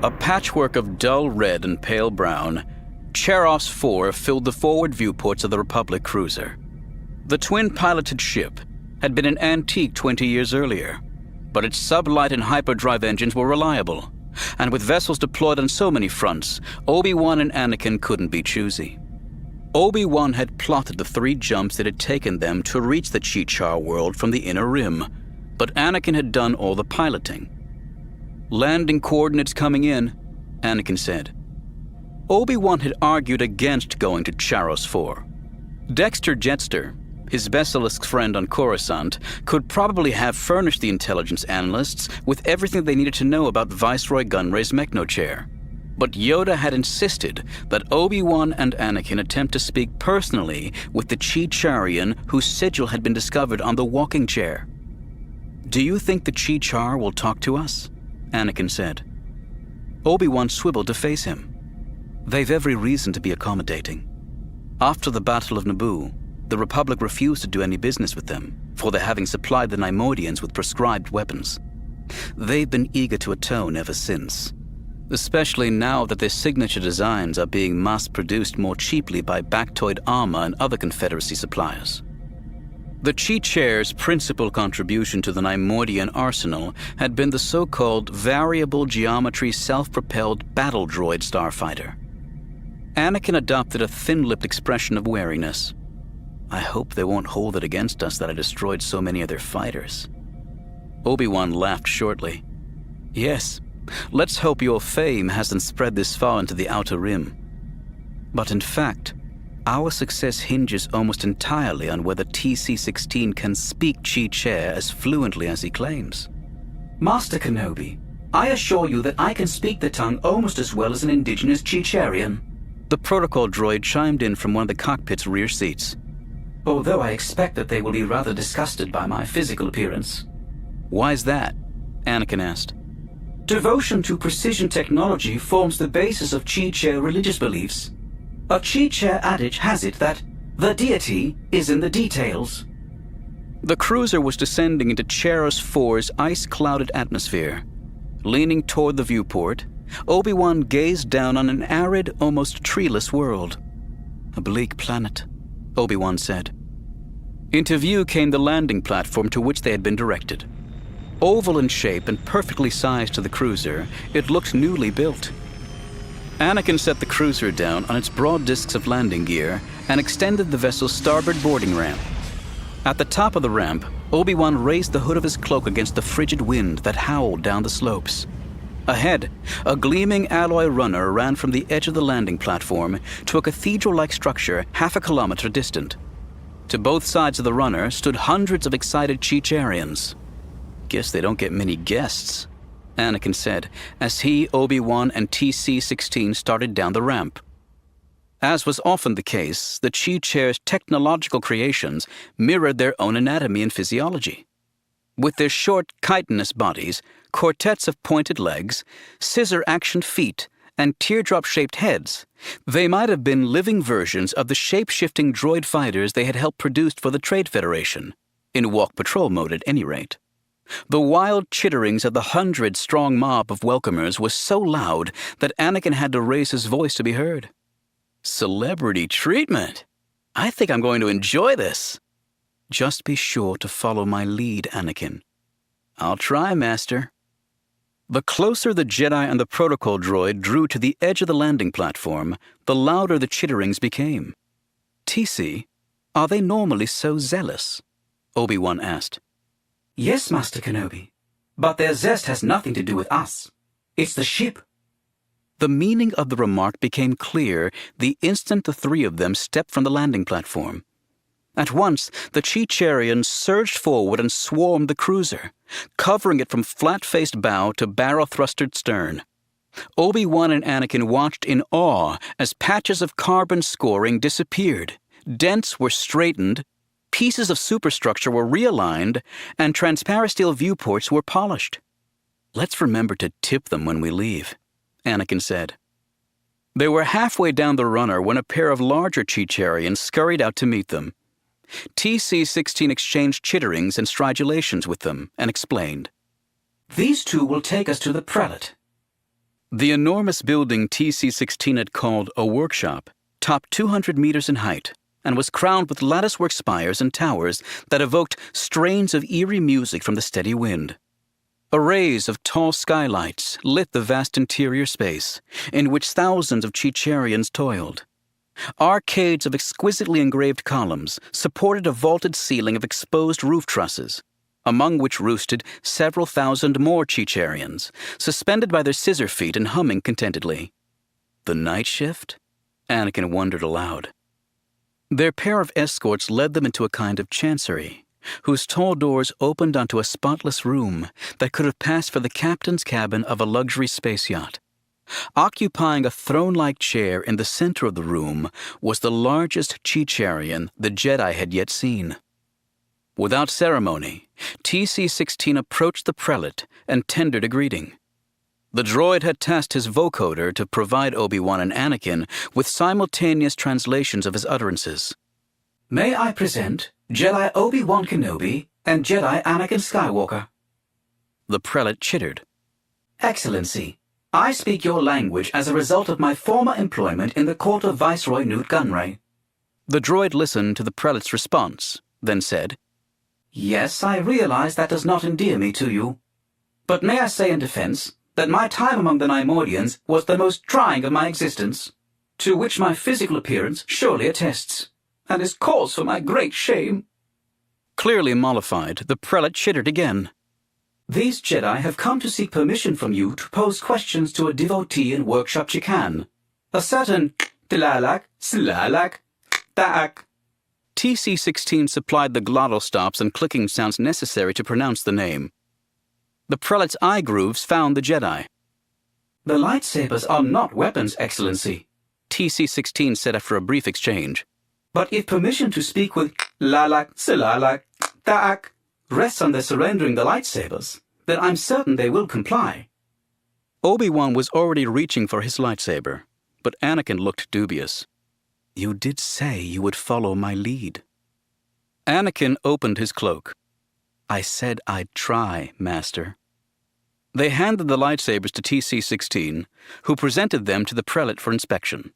A patchwork of dull red and pale brown, Charros IV filled the forward viewports of the Republic cruiser. The twin-piloted ship had been an antique 20 years earlier, but its sublight and hyperdrive engines were reliable, and with vessels deployed on so many fronts, Obi-Wan and Anakin couldn't be choosy. Obi-Wan had plotted the 3 jumps it had taken them to reach the Chichar world from the Inner Rim, but Anakin had done all the piloting. "Landing coordinates coming in," Anakin said. Obi-Wan had argued against going to Charros IV. Dexter Jetster, his Basilisk friend on Coruscant, could probably have furnished the intelligence analysts with everything they needed to know about Viceroy Gunray's Mechno-Chair. But Yoda had insisted that Obi-Wan and Anakin attempt to speak personally with the Chicharian whose sigil had been discovered on the walking chair. "Do you think the Chichar will talk to us?" Anakin said. Obi-Wan swiveled to face him. "They've every reason to be accommodating. After the Battle of Naboo, the Republic refused to do any business with them, for their having supplied the Neimoidians with prescribed weapons. They've been eager to atone ever since, especially now that their signature designs are being mass-produced more cheaply by Bactoid Armor and other Confederacy suppliers." The Chichair's principal contribution to the Neimoidian arsenal had been the so-called variable geometry self-propelled battle droid starfighter. Anakin adopted a thin-lipped expression of wariness. "I hope they won't hold it against us that I destroyed so many of their fighters." Obi-Wan laughed shortly. "Yes, let's hope your fame hasn't spread this far into the Outer Rim. But in fact, our success hinges almost entirely on whether TC-16 can speak Chichair as fluently as he claims." "Master Kenobi, I assure you that I can speak the tongue almost as well as an indigenous Chicharian," the protocol droid chimed in from one of the cockpit's rear seats. "Although I expect that they will be rather disgusted by my physical appearance." "Why's that?" Anakin asked. "Devotion to precision technology forms the basis of Chichair religious beliefs. A Chichair adage has it that the deity is in the details." The cruiser was descending into Charros IV's ice-clouded atmosphere. Leaning toward the viewport, Obi-Wan gazed down on an arid, almost treeless world. "A bleak planet," Obi-Wan said. Into view came the landing platform to which they had been directed. Oval in shape and perfectly sized to the cruiser, it looked newly built. Anakin set the cruiser down on its broad discs of landing gear and extended the vessel's starboard boarding ramp. At the top of the ramp, Obi-Wan raised the hood of his cloak against the frigid wind that howled down the slopes. Ahead, a gleaming alloy runner ran from the edge of the landing platform to a cathedral-like structure half a kilometer distant. To both sides of the runner stood hundreds of excited Chicharians. "Guess they don't get many guests," Anakin said, as he, Obi-Wan, and TC-16 started down the ramp. As was often the case, the Chichair's technological creations mirrored their own anatomy and physiology. With their short, chitinous bodies, quartets of pointed legs, scissor-action feet, and teardrop-shaped heads, they might have been living versions of the shape-shifting droid fighters they had helped produce for the Trade Federation, in walk patrol mode at any rate. The wild chitterings of the 100-strong mob of welcomers was so loud that Anakin had to raise his voice to be heard. "Celebrity treatment! I think I'm going to enjoy this." "Just be sure to follow my lead, Anakin." "I'll try, Master." The closer the Jedi and the protocol droid drew to the edge of the landing platform, the louder the chitterings became. "TC, are they normally so zealous?" Obi-Wan asked. "Yes, Master Kenobi, but their zest has nothing to do with us. It's the ship." The meaning of the remark became clear the instant the 3 of them stepped from the landing platform. At once, the Chicharians surged forward and swarmed the cruiser, covering it from flat-faced bow to barrel-thrustered stern. Obi-Wan and Anakin watched in awe as patches of carbon scoring disappeared, dents were straightened, pieces of superstructure were realigned, and transparasteel viewports were polished. "Let's remember to tip them when we leave," Anakin said. They were halfway down the runner when a pair of larger Chicharians scurried out to meet them. TC-16 exchanged chitterings and stridulations with them and explained. "These 2 will take us to the prelate." The enormous building TC-16 had called a workshop topped 200 meters in height and was crowned with latticework spires and towers that evoked strains of eerie music from the steady wind. Arrays of tall skylights lit the vast interior space, in which thousands of Chicharians toiled. Arcades of exquisitely engraved columns supported a vaulted ceiling of exposed roof trusses, among which roosted several thousand more Chicharians, suspended by their scissor feet and humming contentedly. The night shift? Anakin wondered aloud. Their pair of escorts led them into a kind of chancery, whose tall doors opened onto a spotless room that could have passed for the captain's cabin of a luxury space yacht. Occupying a throne-like chair in the center of the room was the largest Chicharian the Jedi had yet seen. Without ceremony, TC-16 approached the prelate and tendered a greeting. The droid had tasked his vocoder to provide Obi-Wan and Anakin with simultaneous translations of his utterances. May I present Jedi Obi-Wan Kenobi and Jedi Anakin Skywalker? The prelate chittered. Excellency, I speak your language as a result of my former employment in the court of Viceroy Newt Gunray. The droid listened to the prelate's response, then said, Yes, I realize that does not endear me to you. But may I say in defense that my time among the Neimoidians was the most trying of my existence, to which my physical appearance surely attests, and is cause for my great shame. Clearly mollified, the prelate chittered again. These Jedi have come to seek permission from you to pose questions to a devotee in Workshop Chikan, a certain Tilalak, Slalak, Taak. TC-16 supplied the glottal stops and clicking sounds necessary to pronounce the name. The prelate's eye grooves found the Jedi. The lightsabers are not weapons, Excellency, TC-16 said after a brief exchange. But if permission to speak with Lalak, Silalak, Taak rests on their surrendering the lightsabers, then I'm certain they will comply. Obi-Wan was already reaching for his lightsaber, but Anakin looked dubious. You did say you would follow my lead. Anakin opened his cloak. I said I'd try, Master. They handed the lightsabers to TC-16, who presented them to the prelate for inspection.